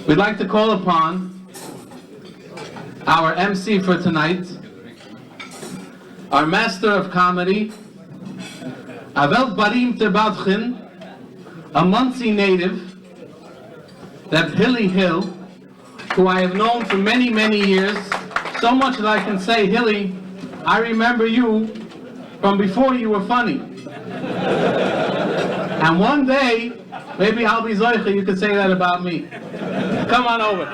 We'd like to call upon our MC for tonight, our master of comedy, a Weltbarim Tebadchin, a Muncie native, that Hilly Hill, who I have known for many, many years, so much that I can say, Hilly, I remember you from before you were funny. And one day, maybe I'll be Zoicha, you could say that about me. Come on over.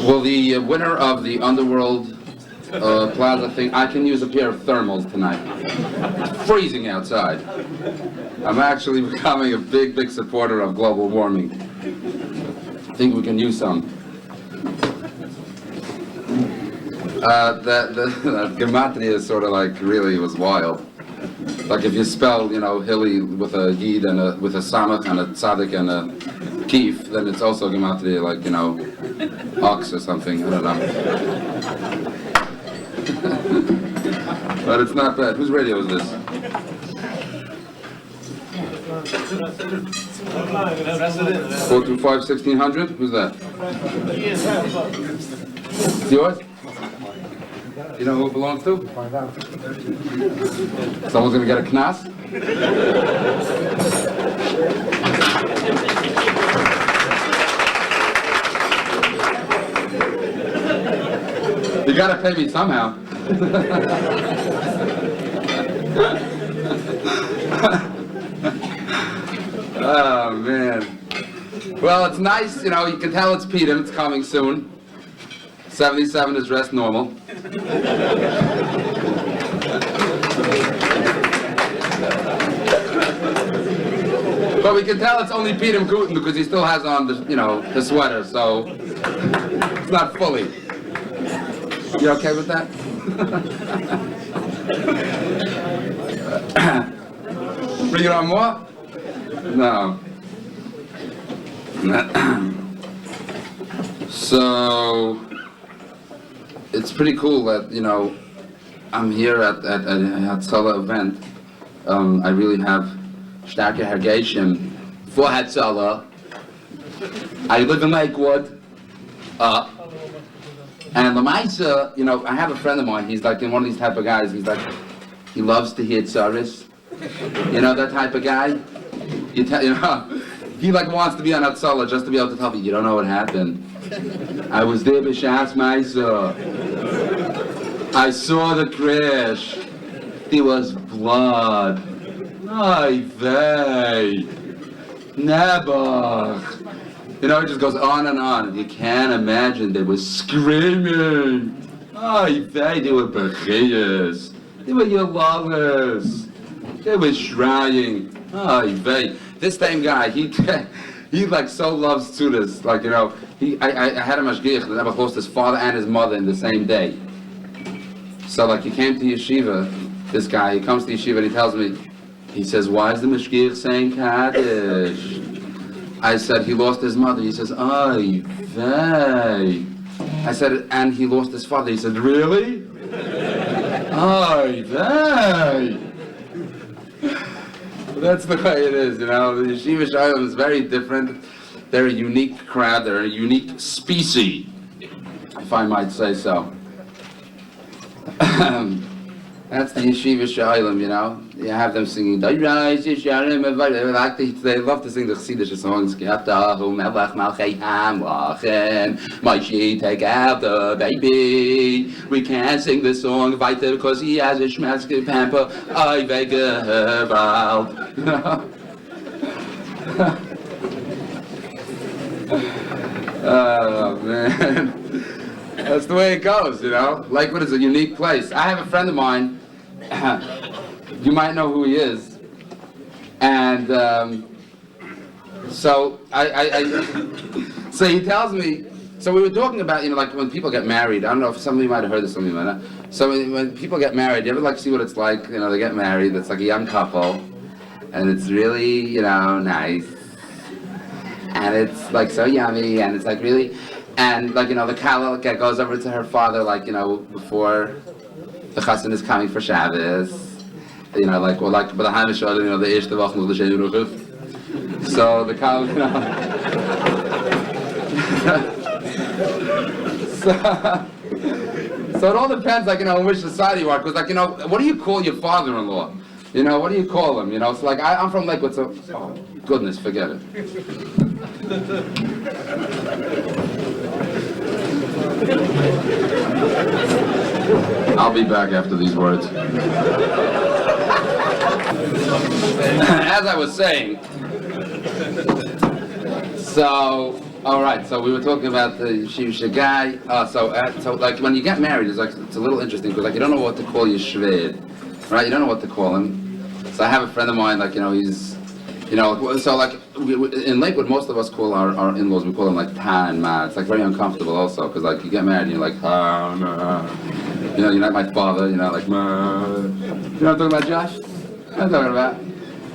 Will the winner of the Underworld Plaza thing, I can use a pair of thermals tonight. It's freezing outside. I'm actually becoming a big, big supporter of global warming. I think we can use some. The gematria is sort of like really was wild. Like if you spell, Hilly with a yid and with a samach and a tzaddik and a kif, then it's also gematria like, ox or something. I don't know. But it's not bad. Whose radio is this? 425-1600? Who's that? It's yours? You know who it belongs to? Someone's gonna get a knas? You gotta pay me somehow. Oh man. Well, it's nice, you can tell it's Peter, it's coming soon. 77 is dressed normal. But we can tell it's only Peter Guten because he still has on the sweater, so it's not fully. You okay with that? Bring it on more? No. So it's pretty cool that I'm here at a Hatzolah event. I really have starke Hergation for Hatzolah. I live in Lakewood. And Lamaisa, I have a friend of mine, he's like one of these type of guys, he's like, he loves to hear tzaris. That type of guy? He like wants to be on Hatzolah just to be able to tell me, you don't know what happened. I was there b'shas Maisa. I saw the crash. There was blood. Ay vey. Nebuch. It just goes on and on. You can't imagine, they were screaming. Ay vey, they were bechiyas. They were yalalas. They were shrying. Ay vey. This same guy, he like so loves Tzudas. Like, I had a mashgiach that never lost his father and his mother in the same day. So like he came to yeshiva, this guy, he comes to yeshiva and he tells me, he says, why is the mashgiach saying Kaddish? I said, he lost his mother. He says, ay vey. I said, and he lost his father. He said, really? Ay vey. That's the way it is, The Yeshiva Shalom is very different. They're a unique crowd. They're a unique species, if I might say so. That's the Yeshiva Shalom, You have them singing. They love to sing the Chassidish songs. Moshe, take out the baby. We can't sing this song weiter because he has a schmetzke pamper. I wegewald. Oh man. That's the way it goes, Lakewood is a unique place. I have a friend of mine, you might know who he is, and so so he tells me, so we were talking about, like when people get married, I don't know if some of you might have heard this, some of you might not. So when people get married, you ever like see what it's like? You know, they get married. It's like a young couple, and it's really, you know, nice, and it's like so yummy, and it's like really, and like you know, the kala goes over to her father, like you know, before the chassan is coming for Shabbos. You know, like but the Hamishah, you know, the Ishta Wochen of the Sheiruchuf. So the kala, you know. So it all depends, like, you know, in which society you are. Because, like, you know, what do you call your father-in-law? You know, what do you call him? You know, it's like, I'm from Lakewood, so, oh, goodness, forget it. I'll be back after these words. As I was saying, so... All right, so we were talking about the Shivsha guy. So like when you get married, it's a little interesting because like you don't know what to call your shved, right? You don't know what to call him. So I have a friend of mine, like you know, he's, you know, so like in Lakewood, most of us call our in-laws, we call them like ta and ma. It's like very uncomfortable also because like you get married and you're like ta, ma. You know, you're not my father. You know, like ma. You know what I'm talking about, Josh? I'm talking about,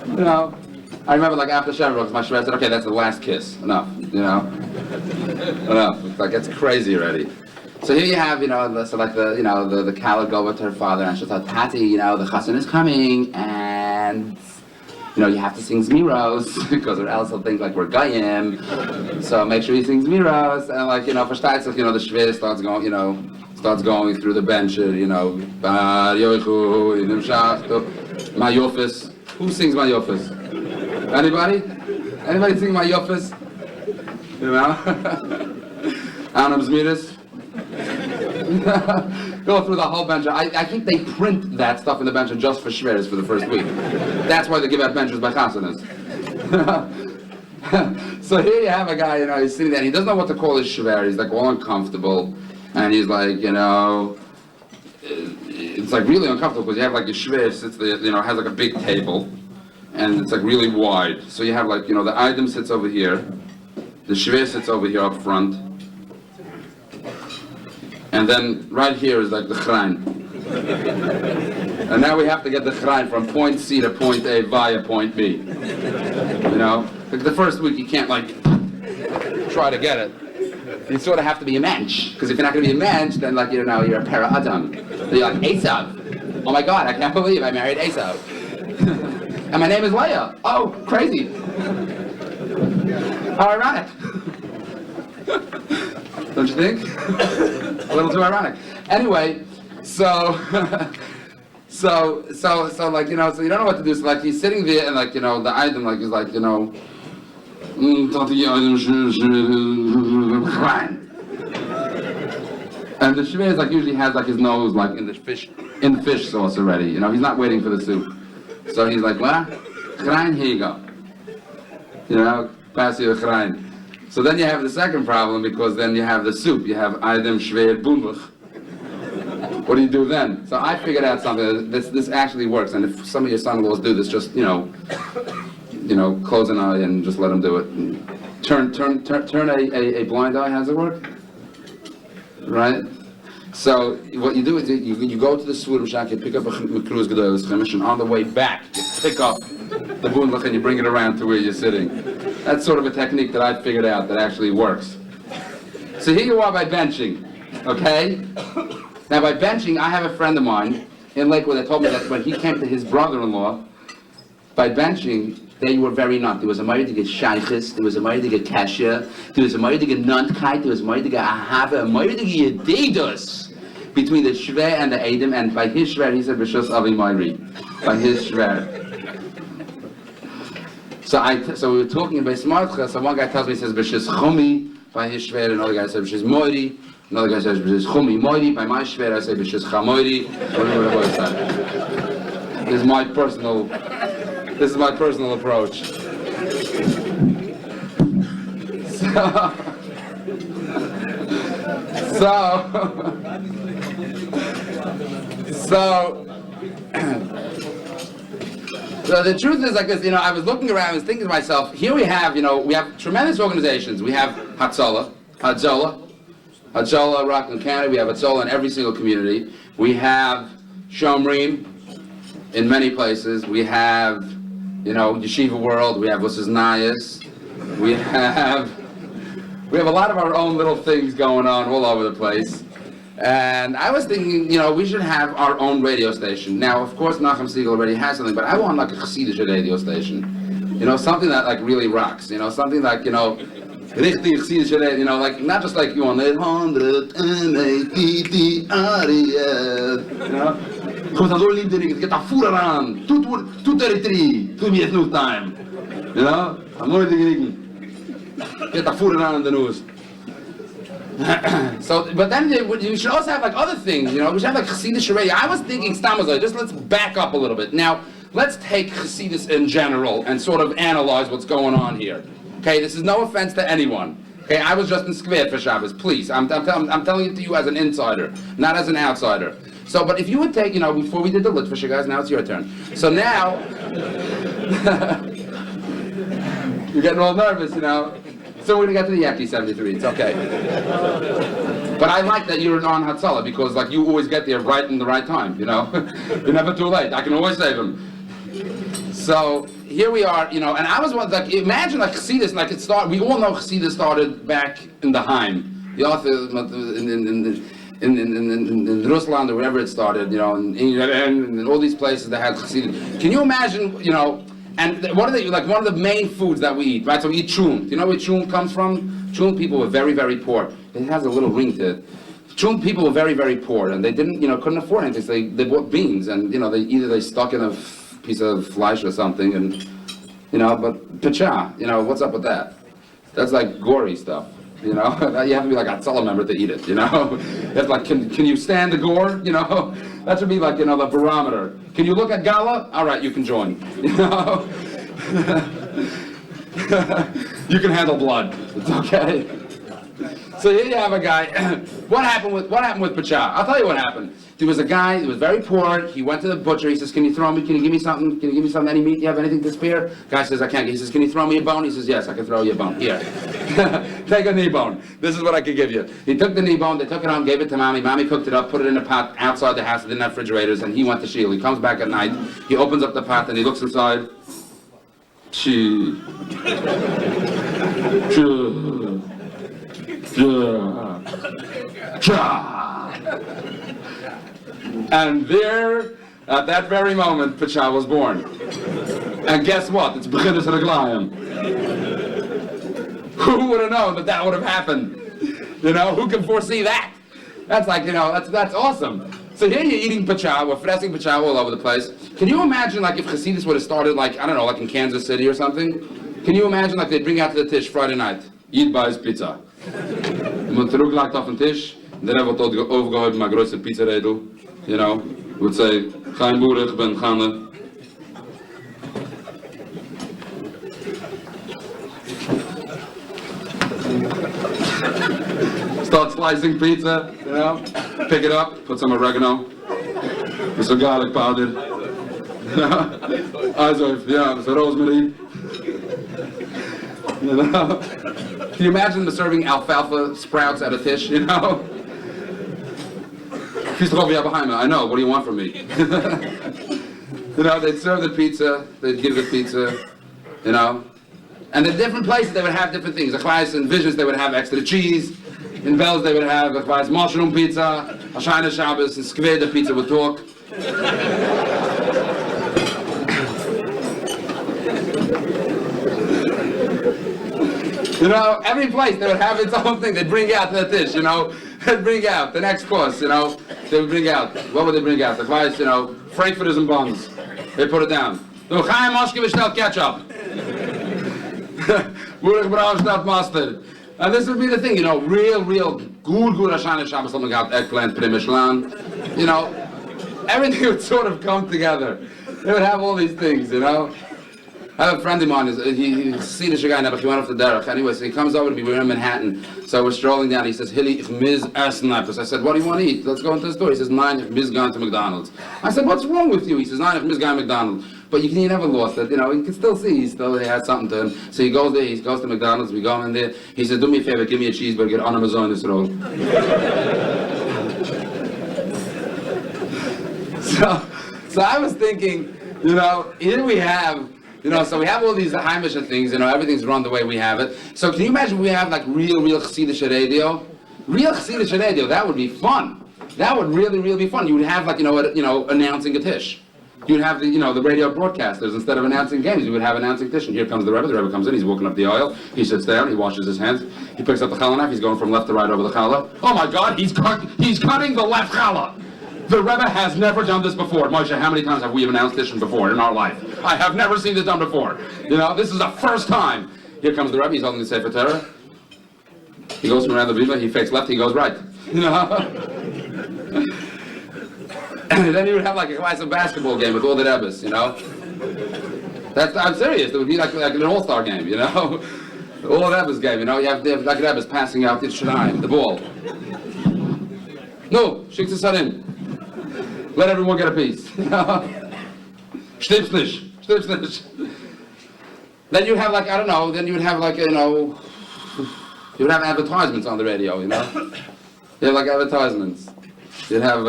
you know. I remember like after Shavuot, my shved said, okay, that's the last kiss. Enough, you know? Enough. It's like, it's crazy already. So here you have, you know, so like the, you know, the Kala go with her father and she's like, Tati, you know, the chassan is coming and, you know, you have to sing Zmiros because or else he'll think like we're Goyim. So make sure he sings Zmiros and like, you know, for starts, like, you know, the shved starts going, you know, through the bench, you know, Mayofis. Who sings Mayofis? Anybody? Anybody sing my yofis? You know? Anam Zmiris? Go through the whole bench. I think they print that stuff in the bench just for shveres for the first week. That's why they give out benches by chasanas. So here you have a guy, you know, he's sitting there and he doesn't know what to call his shver. He's like all uncomfortable. And he's like, you know, it's like really uncomfortable because you have like a shver sits there, you know, has like a big table. And it's like really wide. So you have like, you know, the item sits over here, the shver sits over here up front, and then right here is like the chrein. And now we have to get the chrein from point C to point A via point B. You know? Like the first week you can't like try to get it. You sort of have to be a mensch. Because if you're not going to be a mensch, then like, you know, you're a para adam. You're like Esav. Oh my God, I can't believe I married Esav. And my name is Leah. Oh, crazy. How ironic. Don't you think? A little too ironic. Anyway, so like, you know, so you don't know what to do. So like he's sitting there and like, you know, the item like is like, you know, and the shver is like usually has like his nose like in the fish sauce already. You know, he's not waiting for the soup. So he's like, what? Chrein, here you go. You know, pass you the chrein. So then you have the second problem because then you have the soup. You have Eidem Shver Bunbuch. What do you do then? So I figured out something. This actually works. And if some of your son-in-laws do this, just, you know, close an eye and just let them do it. And turn a blind eye. How does it work? Right? So what you do is you go to the Svurim Shack, you pick up a Mekruz Gedolos Chemish, and on the way back, you pick up the Bunlach and you bring it around to where you're sitting. That's sort of a technique that I figured out that actually works. So here you are by benching, okay? Now by benching, I have a friend of mine in Lakewood that told me that when he came to his brother-in-law, by benching, they were very not. There was a mighty to get shaykhis, there was a mighty to get kasha, there was a mighty to get nuntkeit, there was a mighty to get ahava, a mighty to get yedidus between the shver and the edim, and by his shver he said b'shus avi mayri. By his shver. So we were talking about smartcha, so one guy tells me he says b'shus chumi by his shver, another guy says b'shus moiri, another guy says b'shus chumi moiri, by my shver I say b'shus chamoiri, whatever it was. This is my personal approach. So the truth is like this, you know, I was looking around, I was thinking to myself, here we have, you know, we have tremendous organizations. We have Hatzolah, Hatzolah, Rockland County, we have Hatzolah in every single community. We have Shomrim in many places. We have, Yeshiva World, we have Wuss's Nayas. We have a lot of our own little things going on all over the place. And I was thinking, we should have our own radio station. Now, of course, Nachum Siegel already has something, but I want like a Chassidish radio station. Something that like really rocks. Something like, richtig Chassidish radio, like not just like you want 880 Ariel, Komt dat door liep, denk ik, get dat voer eraan. 233, doe me het nog time. I'm mooi dingen. Get that food around in the news. So, but then you should also have like other things, we should have like Chassidish radio. I was thinking, just let's back up a little bit. Now, let's take Chassidus in general and sort of analyze what's going on here. Okay, this is no offense to anyone. Okay, I was just in Skvet for Shabbos, please. I'm telling it to you as an insider, not as an outsider. So, but if you would take, before we did the Litvisher guys, now it's your turn. So now, you're getting all nervous, So we're gonna get to the Yaki 73. It's okay. But I like that you're on Hatzolah because, like, you always get there right in the right time. You're never too late. I can always save them. So here we are, and I was like, imagine like Chassidus, like it started. We all know Chassidus started back in the Heim, the author in Rusland or wherever it started, in England and all these places that had Chassidus. Can you imagine, And what are they, like one of the main foods that we eat, right? So we eat chum. Do you know where chum comes from? Chum people were very, very poor. It has a little ring to it. Chum people were very, very poor, and they didn't, couldn't afford anything. So they bought beans, and they stuck in a piece of flesh or something, and but pacha, what's up with that? That's like gory stuff. You have to be like a Hatzolah member to eat it. It's like, can you stand the gore? That should be like, the barometer. Can you look at Gala? All right, you can join. You can handle blood. It's okay. So here you have a guy. What happened with Pacha? I'll tell you what happened. There was a guy who was very poor. He went to the butcher. He says, "Can you throw me? Can you give me something? Can you give me some any meat? You have anything to spare?" Guy says, "I can't." He says, "Can you throw me a bone?" He says, "Yes, I can throw you a bone. Here, take a knee bone. This is what I can give you." He took the knee bone. They took it home, gave it to mommy. Mommy cooked it up, put it in a pot outside the house. They didn't have refrigerators, and he went to Shul. He comes back at night. He opens up the pot and he looks inside. Chi. And there, at that very moment, Pacha was born. And guess what? It's B'chinas Reglayim. Who would have known that would have happened? Who can foresee that? That's like, that's awesome. So here you're eating Pacha, we're fressing Pacha all over the place. Can you imagine, like, if Chassidus would have started, like, I don't know, like in Kansas City or something? Can you imagine, like, they'd bring out to the Tisch Friday night, Yid buys pizza. Man teruglagt auf den Tisch, der Rebbe hat aufgehoben, my große Pizza-Redel, would say, Chaim Burig, Ben Chane. Start slicing pizza, pick it up, put some oregano, with some garlic powder, some rosemary, Can you imagine them serving alfalfa sprouts at a Tisch, I know, what do you want from me? They'd serve the pizza, they'd give the pizza, And in different places they would have different things. In Visions they would have extra cheese. In Bells they would have mushroom pizza. Hashanah Shabbos in Skved the pizza would talk. Every place they would have its own thing. They'd bring out the dish, They'd bring out the next course, They would bring out. What would they bring out? The Frankfurters and buns. They put it down. Chaim Moshke bestellt ketchup. Burig Brauch statt mustard. And this would be the thing, real good Hashanah Shabbos, something out eggplant, primishlan. Everything would sort of come together. They would have all these things, I have a friend of mine, he's a Swedish guy now, but he went off the derech. Anyway, so he comes over to me, we're in Manhattan. So we're strolling down, he says, Hilly, ich miss essen etwas. I said, what do you want to eat? Let's go into the store. He says, nein, ich miss going to McDonald's. I said, what's wrong with you? He says, nein, ich miss going to McDonald's. But he never lost it, you know, you can still see, he had something to him. So he goes there, he goes to McDonald's, we go in there. He says, do me a favor, give me a cheeseburger on Amazon this roll. So I was thinking, you know, here we have, you know, so we have all these Heimische things, you know, everything's run the way we have it. So can you imagine we have like real Chassidische radio? Real Chassidische radio, that would be fun. That would really be fun. You would have like, you know, announcing a tish. You'd have the, you know, the radio broadcasters, instead of announcing games, you would have announcing tish. And here comes the Rebbe comes in, he's walking up the aisle, he sits down, he washes his hands, he picks up the challah knife, he's going from left to right over the challah. Oh my God, he's cutting the left challah. The Rebbe has never done this before. Moshe, how many times have we announced this before in our life? I have never seen this done before. You know, this is the first time. Here comes the Rebbe, he's holding the Sefer Torah. He goes from around the bima, he fakes left, he goes right. You know? And then you would have like a class of basketball game with all the Rebbes, you know? I'm serious, it would be like an all-star game, you know? All Rebbes game, you know? You have like Rebbes passing out the Shiraim, the ball. No, schick's es in. Let everyone get a piece. Stimmt's nicht. Then you'd have like, I don't know, then you would have like, you know, you would have advertisements on the radio, you know? You have like advertisements. You'd have,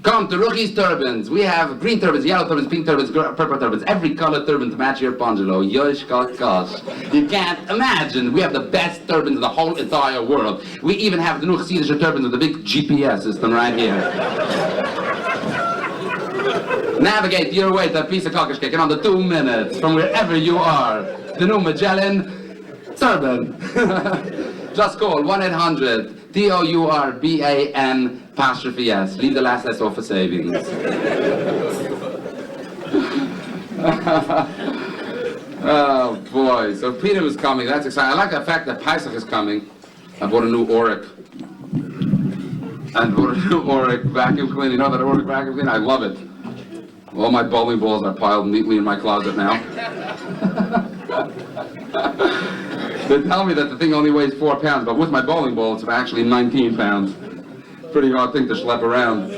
come to Ruchi's Turbans. We have green turbans, yellow turbans, pink turbans, purple turbans, every color turban to match your bungalow. Yosh gosh. You can't imagine. We have the best turbans in the whole entire world. We even have the new Chassidische turbans with the big GPS system right here. Navigate your way to a piece of cake in under 2 minutes from wherever you are. The new Magellan turban. Just call 1-800-TOURBAN apostrophe S. Leave the last S off for savings. Oh boy, so Peter was coming, that's exciting. I like the fact that Pesach is coming. I bought a new Oric. Vacuum cleaner. You know that Oric vacuum cleaner? I love it. All my bowling balls are piled neatly in my closet now. They tell me that the thing only weighs 4 pounds, but with my bowling ball, it's actually 19 pounds. Pretty hard thing to schlep around.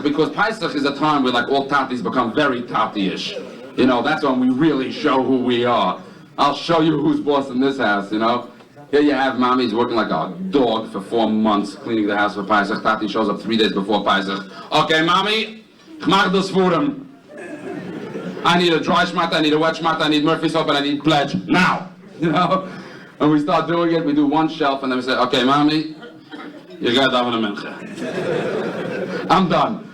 Because Pesach is a time where like all tatis become very tati-ish. You know, that's when we really show who we are. I'll show you who's boss in this house, you know. Here you have mommy's working like a dog for 4 months, cleaning the house for Pesach. Tati shows up 3 days before Pesach. Okay, mommy, ich mach das für him. I need a dry shmat, I need a wet shmat, I need Murphy soap, and I need pledge now. You know? And we start doing it, we do one shelf, and then we say, okay, mommy, you got daven a mincha. I'm done.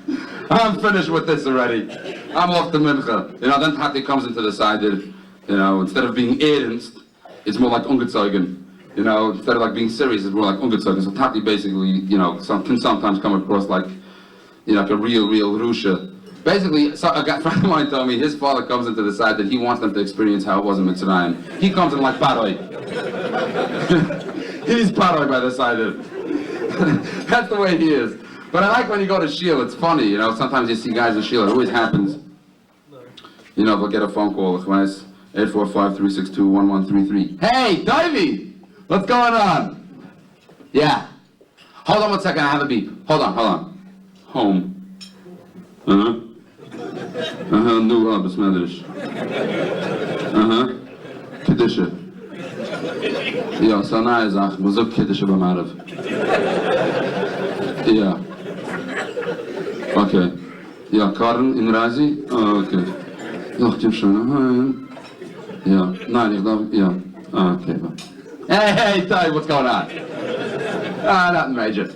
I'm finished with this already. I'm off to mincha. You know, then Tati comes into the side, you know, instead of being ernst, it's more like ungezeugen. You know, instead of like being serious, it's more like ungezeugen. So Tati basically, you know, can sometimes come across like, you know, like a real Rusha. Basically, so a friend of mine told me his father comes into the side that he wants them to experience how it was in Mitzrayim. He comes in like paroi. He's paroi by the side of it. That's the way he is. But I like when you go to Shiel, it's funny, you know, sometimes you see guys in Shiel, it always happens. You know, they'll get a phone call, 845-362-1133. Hey, Davey! What's going on? Yeah. Hold on 1 second, I have a beep. Hold on. Home. Uh-huh. Nu besmetters. Uh-huh. Kiddische. Ja, so nice, ach, was ook Kiddische bij Marav. Ja. Okay. Ja, Karen in Razi? Oh, okay. Noch Tim schön. Ja. Nein, ich glaube, ja. Okay. Hey, Ty, what's going on? Nothing major.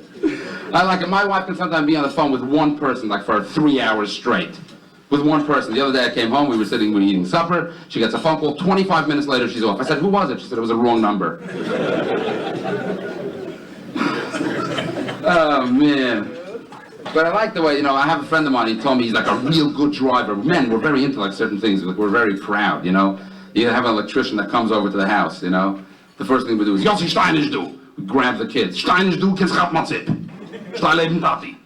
I like it. My wife can sometimes be on the phone with one person, like for 3 hours straight. With one person. The other day I came home, we were eating supper, she gets a phone call, 25 minutes later she's off. I said, who was it? She said it was a wrong number. Oh, man. But I like the way, you know, I have a friend of mine, he told me he's like a real good driver. Men, we're very into like certain things, like we're very proud, you know. You have an electrician that comes over to the house, you know. The first thing we do is, Yossi Steinisch do. We grab the kids. Steinisch do, kids gaat matzip. Stai leben tati.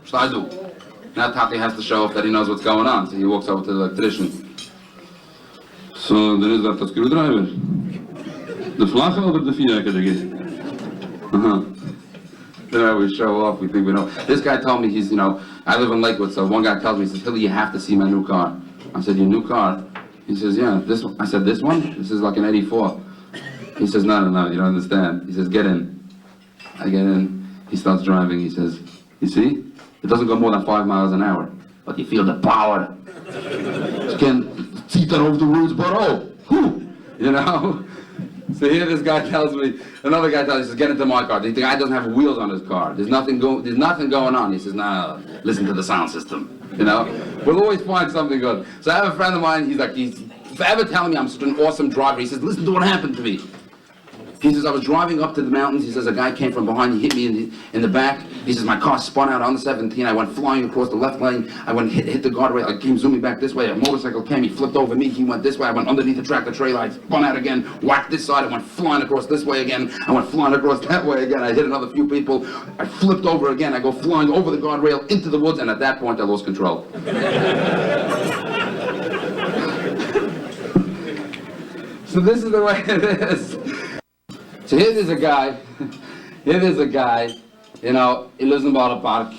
Stai do. Now Tati has to show off that he knows what's going on, so he walks over to the electrician. So, there is that the screwdriver. The flache over the viereckige? Then we show off, we think we know. This guy told me he's, I live in Lakewood, so one guy tells me, he says, Hilly, you have to see my new car. I said, your new car? He says, yeah, this one. I said, this one? This is like an 84. He says, no, you don't understand. He says, get in. I get in. He starts driving. He says, you see? It doesn't go more than 5 miles an hour. But you feel the power. You can see that over the roads, but So here this guy tells me, another guy tells me, he says, get into my car. The guy doesn't have wheels on his car. There's nothing going on. He says, no, listen to the sound system. We'll always find something good. So I have a friend of mine, he's forever telling me I'm such an awesome driver. He says, listen to what happened to me. He says, I was driving up to the mountains. He says, a guy came from behind, he hit me in the back. He says, my car spun out on the 17. I went flying across the left lane. I went hit the guardrail. I came zooming back this way. A motorcycle came, he flipped over me. He went this way. I went underneath the tractor trailer. I spun out again, whacked this side. I went flying across this way again. I went flying across that way again. I hit another few people. I flipped over again. I go flying over the guardrail into the woods, and at that point, I lost control. So this is the way it is. So here there's a guy, he lives in Borough Park,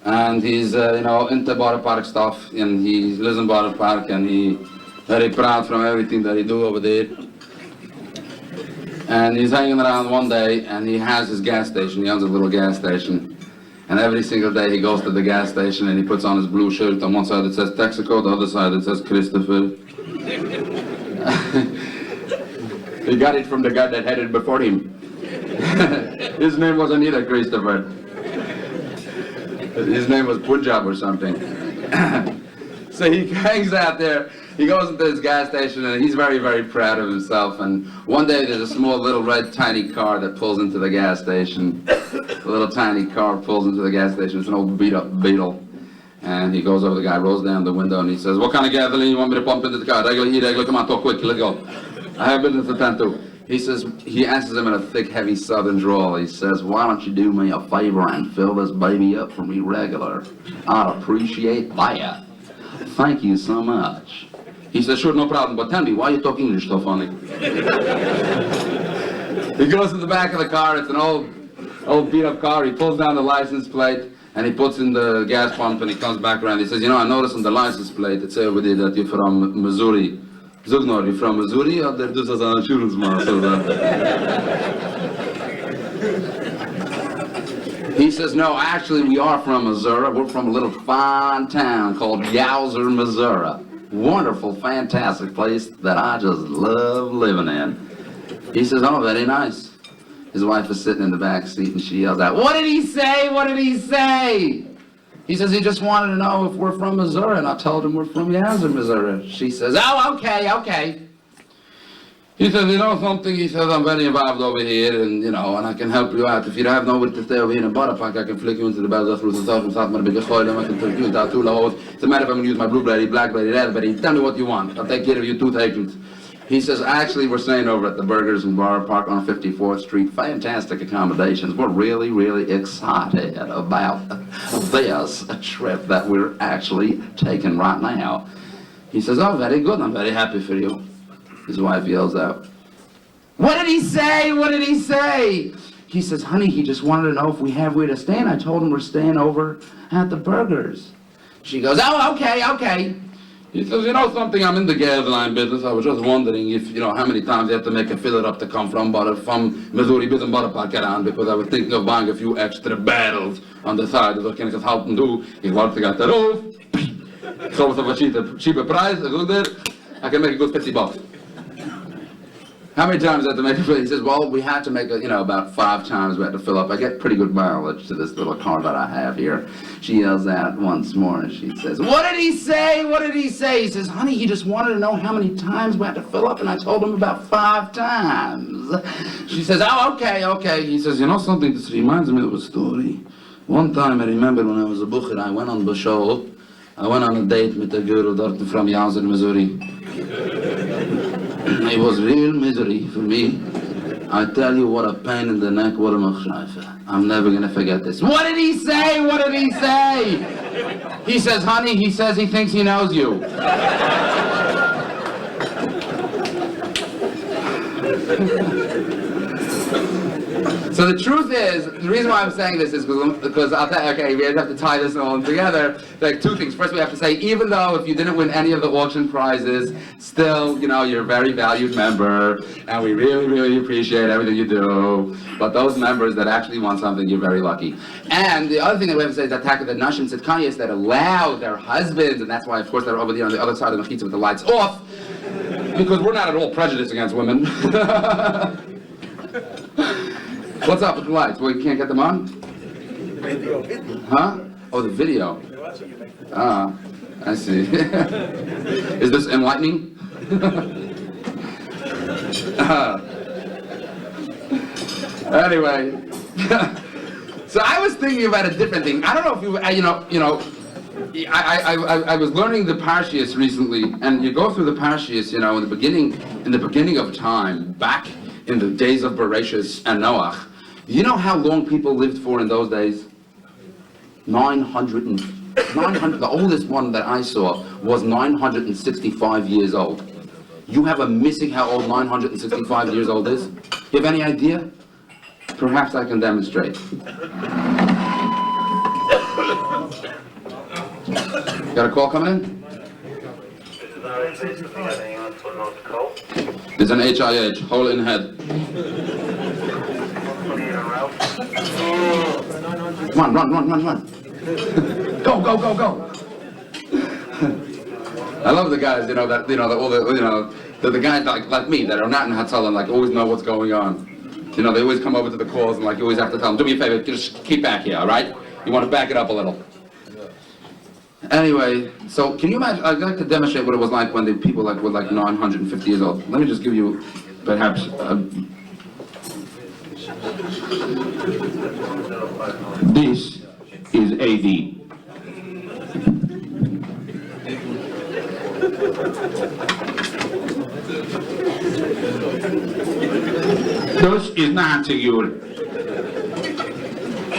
and he's, into Borough Park stuff, and he lives in Borough Park, and he's very proud from everything that he do over there. And he's hanging around one day, and he has his gas station, he owns a little gas station, and every single day he goes to the gas station, and he puts on his blue shirt. On one side it says Texaco, the other side it says Christopher. He got it from the guy that had it before him. His name wasn't either Christopher. His name was Punjab or something. So he hangs out there, he goes into his gas station, and he's very, very proud of himself. And one day there's a small little red tiny car that pulls into the gas station. A little tiny car pulls into the gas station. It's an old beat up Beetle. And he goes over, the guy rolls down the window and he says, what kind of gasoline you want me to pump into the car? Regular, come on, talk quick, let's go. I have business to attend to. He says, he answers him in a thick, heavy southern drawl. He says, why don't you do me a favor and fill this baby up for me regular? I'd appreciate that. Thank you so much. He says, sure, no problem, but tell me, why you talk English so funny? He goes to the back of the car, it's an old beat up car. He pulls down the license plate and he puts in the gas pump and he comes back around. He says, I noticed on the license plate, it says over there that you're from Missouri. Zugnor, you from Missouri? Or they're just as an insurance man, He says, no, actually we are from Missouri. We're from a little fine town called Yowzer, Missouri. Wonderful, fantastic place that I just love living in. He says, oh, very nice. His wife is sitting in the back seat and she yells out, what did he say? What did he say? He says he just wanted to know if we're from Missouri, and I told him we're from Yowzer, Missouri. She says, oh, okay. He says, something? He says, I'm very involved over here, and, and I can help you out. If you don't have nowhere to stay over here in Borough Park, I can flick you into the Bells through the south and south, I can take you into Hatzolah. It's a matter if I'm going to use my blueberry, blackberry, raspberry. Tell me what you want. I'll take care of you 2 seconds. He says, actually, we're staying over at the Burgers in Borough Park on 54th Street. Fantastic accommodations. We're really, really excited about this trip that we're actually taking right now. He says, oh, very good. I'm very happy for you. His wife yells out, what did he say? What did he say? He says, honey, he just wanted to know if we have where to stay, and I told him we're staying over at the Burgers. She goes, oh, okay. He says, something, I'm in the gas line business. I was just wondering if, how many times you have to make a fill it up to come from Missouri, bis in Borough Park around, because I was thinking of buying a few extra barrels on the side. So can I just help them do? Ich wollte got that off. So it's a cheaper price. I go there. I can make a good $50. How many times do I have to make a fill? He says, well, we had to make about 5 times we had to fill up. I get pretty good mileage to this little car that I have here. She yells out once more and she says, what did he say? What did he say? He says, honey, he just wanted to know how many times we had to fill up, and I told him about 5 times. She says, oh, okay. He says, something, this reminds me of a story. One time I remember when I was a bucher, I went on Bashol. I went on a date with a girl from Yowzer, Missouri. It was real misery for me. I tell you, what a pain in the neck, what a machshava. I'm never gonna forget this. What did he say? What did he say? He says, honey, he says he thinks he knows you. So the truth is, the reason why I'm saying this is because I'll tell you, okay, we have to tie this all together. Like two things. First, we have to say, even though if you didn't win any of the auction prizes, still, you know, you're a very valued member, and we really, really appreciate everything you do. But those members that actually won something, you're very lucky. And the other thing that we have to say is that the Nashim Tzidkanias that allow their husbands, and that's why, of course, they're over there on the other side of the Mechitza with the lights off, because we're not at all prejudiced against women. What's up with the lights? Well, you can't get them on? Huh? Oh, the video. Ah, I see. Is this enlightening? Anyway, so I was thinking about a different thing. I don't know if I was learning the Parshias recently, and you go through the Parshias, you know, in the beginning of time, back in the days of Bereshis and Noach. You know how long people lived for in those days? 900. The oldest one that I saw was 965 years old. You have a missing how old 965 years old is? You have any idea? Perhaps I can demonstrate. Got a call coming in? There's an HIH, hole in head. Run. Go. I love the guys, the guys like me that are not in Hatzolah and like always know what's going on. You know, they always come over to the calls and like you always have to tell them, do me a favor, just keep back here, all right? You want to back it up a little. Anyway, so can you imagine, I'd like to demonstrate what it was like when the people were like 950 years old. Let me just give you perhaps this is AD. Dus is 90 uur.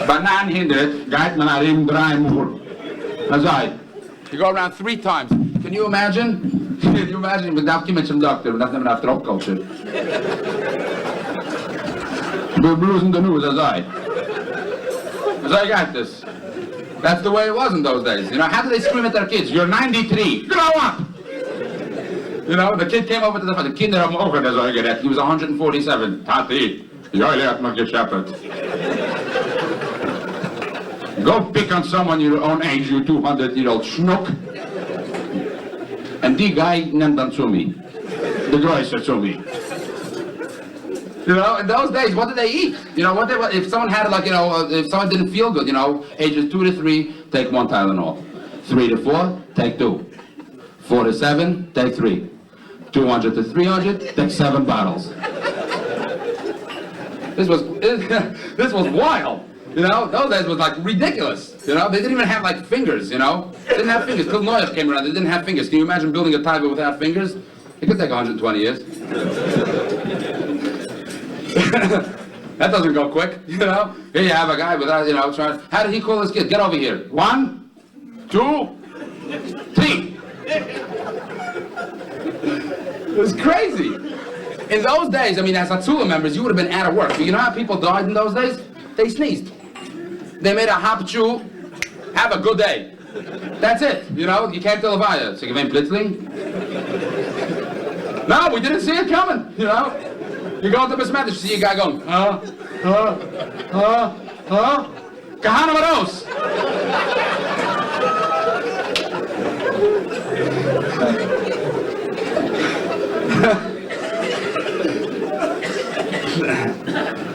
Bij 900 gaat men naar in 3 uur. That's right. You go around 3 times. Can you imagine? Can you imagine without you mentioned doctor, without them after all culture? We're losing the news, as I got this. That's the way it was in those days. You know, how do they scream at their kids? You're 93. Grow up! You know, the kid came over to the kinder haben auch in der Säure gerettet. He was 147. Tati, jag lät mig gekäppet. Go pick on someone your own age, you 200-year-old schnook. And die guy nimmt dann zu mir. The größer zu mir. You know, in those days, what did they eat? You know, if someone had like, you know, if someone didn't feel good, you know, ages 2 to 3, take 1 Tylenol. 3 to 4, take 2. 4 to 7, take 3. 200 to 300, take 7 bottles. This was wild. You know, those days was like ridiculous. You know, they didn't even have like fingers, you know. They didn't have fingers. Till Noach came around, they didn't have fingers. Can you imagine building a taiva without fingers? It could take 120 years. That doesn't go quick, you know. Here you have a guy without, you know, trying. How did he call his kid? Get over here. 1, 2, 3. It was crazy. In those days, I mean, as Hatzolah members, you would have been out of work. But you know how people died in those days? They sneezed. They made a hapchu. Have a good day. That's it. You know, you can't tell a vaya. So you went blitzling. No, we didn't see it coming. You know, you go into Bismedish, you see a guy going, Kahana Maros.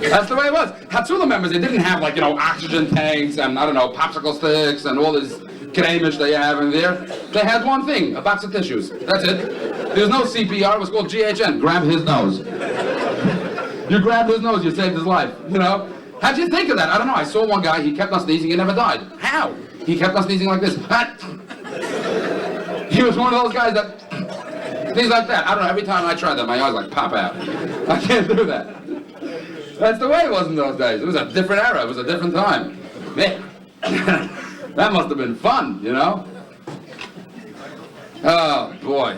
That's the way it was. Hatzolah members, they didn't have like, you know, oxygen tanks and, I don't know, popsicle sticks and all this cremish that you have in there. They had one thing, a box of tissues. That's it. There's no CPR, it was called GHN. Grab his nose. You grabbed his nose, you saved his life, you know? How'd you think of that? I don't know. I saw one guy, he kept on sneezing, he never died. How? He kept on sneezing like this. He was one of those guys that sneeze like that. I don't know, every time I try that, my eyes like pop out. I can't do that. That's the way it was in those days. It was a different era. It was a different time. Man, that must have been fun, you know? Oh, boy.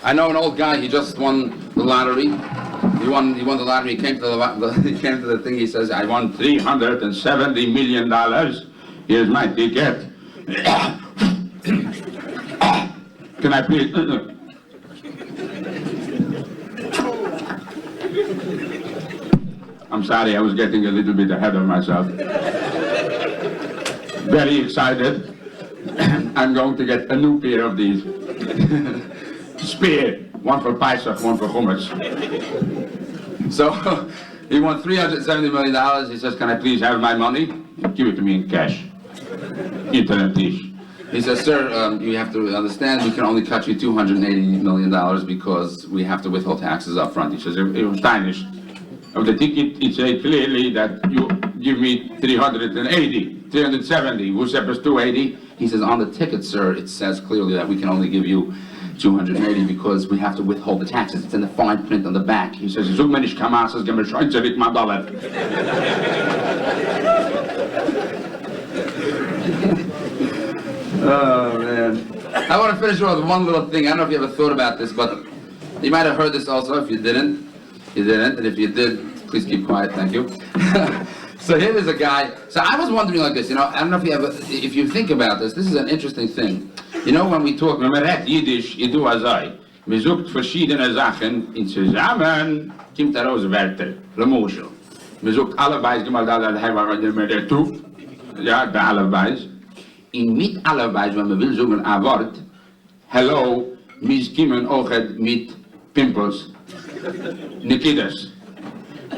I know an old guy, he just won the lottery. He won the lottery, he came to the thing, he says, I won $370 million. Here's my ticket. Can I please? I'm sorry, I was getting a little bit ahead of myself. Very excited. I'm going to get a new pair of these. Spear. One for Pesach, one for Hummus. So, he won $370 million. He says, can I please have my money? Give it to me in cash. Internet dish. He says, sir, you have to understand, we can only cut you $280 million because we have to withhold taxes up front. He says, it was stylish. Of the ticket, it said clearly that you give me 370. Who says 280? He says, on the ticket, sir, it says clearly that we can only give you 280 because we have to withhold the taxes. It's in the fine print on the back. He says, zoek me nicht kamasses, gib mir $1 my dollar. Oh, man. I want to finish with one little thing. I don't know if you ever thought about this, but you might have heard this also. If you didn't, you didn't. And if you did, please keep quiet. Thank you. So here is a guy. So I was wondering like this, you know, I don't know if you think about this. This is an interesting thing. You know, when we talk, wenn man redt Jiddisch, ich do azai. Man sucht verschiedene Sachen, in zusammen kommt daraus Wörter. Lemuschel. Man sucht alle Beis, mal da, der Tuf. Ja, bei alle Beis. In mit alle Beis, wenn man will suchen ein Wort, hello, mis kommen auch mit Pimples. Nikidas.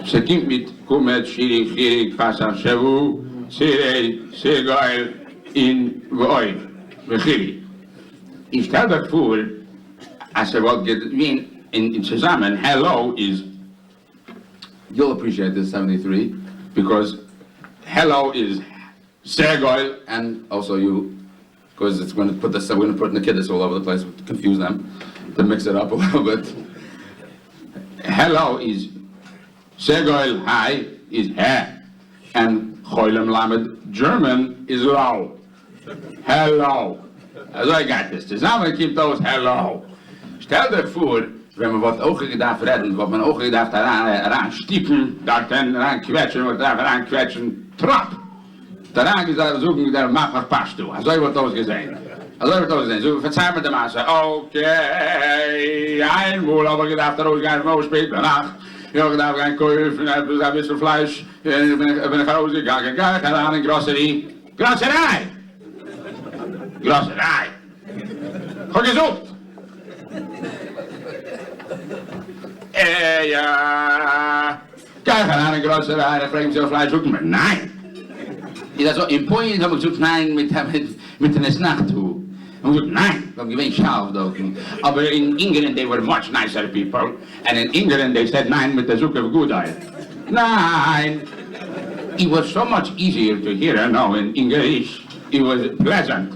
Se kommt mit Kumet, Schirik, Chirik, Pasach, Shavu, Sirei, Segoil, in Voi, Hilly. Ich stell dir vor, als wollt in zusammen, hello is, you'll appreciate this, 73, because hello is Sergoil, and also you, because it's going to put this, we're going to put Nikidas all over the place to confuse them, to mix it up a little bit. Hello is Sergoil, hi, is he, and Choilem Lamed, German, is lau. Hello. Also I got this. Zusammen kommt aus hello. Stell dir vor, wenn man was auch gedacht reden, was man auch gedacht daran stiepen, dann quetschen, was daran quetschen, Trap. Daran gesagt, suchen der Mach passt du. Also ich wird das gesehen. So verzeih mir der Masse. Okay, einmal aber gedacht, da gar nicht später nach. Ich habe gedacht, ein Kaufen, ein bisschen Fleisch, bin ich rausgegangen, keine Ahnung, Grosserie. Grosserei! Grosserei! Goed gezocht! Ja... Kijk, aan een grosserei, dan vraag ik mezelf Fleisch zoeken, maar nee! Je dat zo in Polen heb ik zoekt nein met een snacht toe. Ik zoekt nein, dat ik geen schaaf doken. Aber in England they were much nicer people. And in England they said nein met de zoek of good eye. Nein! It was so much easier to hear now in English. It was pleasant.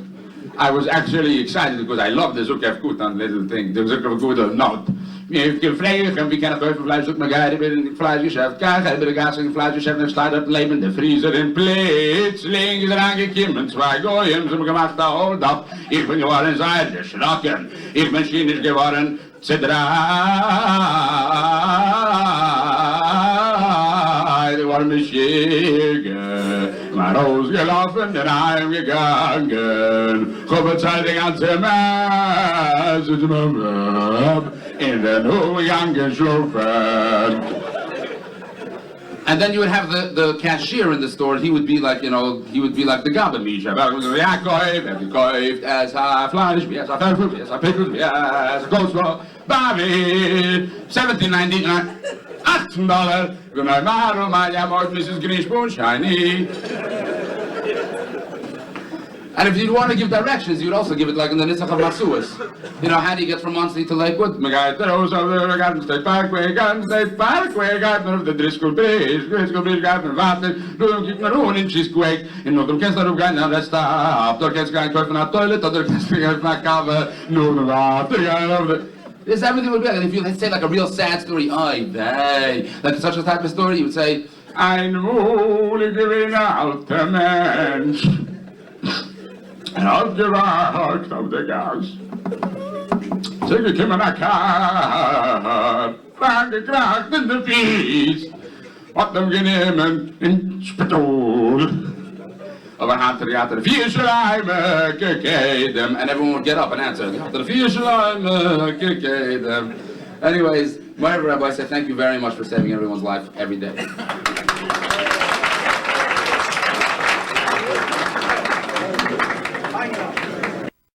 I was actually excited because I love the Zukev Kutan little thing, the Zukev Kutan note. Ik kan vragen, wie kan ik even Fleisch zoeken, maar ga je bij een Fleischgeschäft, ga je bij de gas in een Fleischgeschäft, dan staat het leven, de vriezer in plitsling is eraan gekomen, twee gooien, ze hebben gemaakt, hold up, ik ben geworden zeer geschrokken, ik ben cynisch geworden, zedra, war mich maar ausgelaufen, den Heim gegangen. Zeit die ganze Messe in den Hohen geschlafen. And then you would have the cashier in the store. He would be like, you know, he would be like the Gabamisha. Ja, gekauft, es hat Fleisch, es hat Pfeffer, es hat Pickles, es hat Coleslaw, Babi, $17.99. $18. Good night, my Mrs. Grishbone, shiny. And if you'd want to give directions, you'd also give it like in the Nisach of Masuas. You know, how do you get from Muncie to Lakewood? Garden State Parkway, Garden of the Driscoll Bridge, Garden Water, du gib mir Ruhe in Chisquake, in Nordum kannst du gehen an der Stab, dort kannst du gehen kaufen nach Toilet, dort kannst du gehen nach Kave, nur Water, This everything would be like, and if you say like a real sad story, oy vey, like such a type of story, you would say, Ein wohliger alter Mensch, aufgewacht auf der Gas. Sie gekommen nach Kar, gekracht in der Fies, hat dem genommen in Spital. Aber hat er vier Schleime gegeben, and everyone would get up and answer, hat er vier Schleime gegeben. Anyways, my Rabbi said, thank you very much for saving everyone's life every day.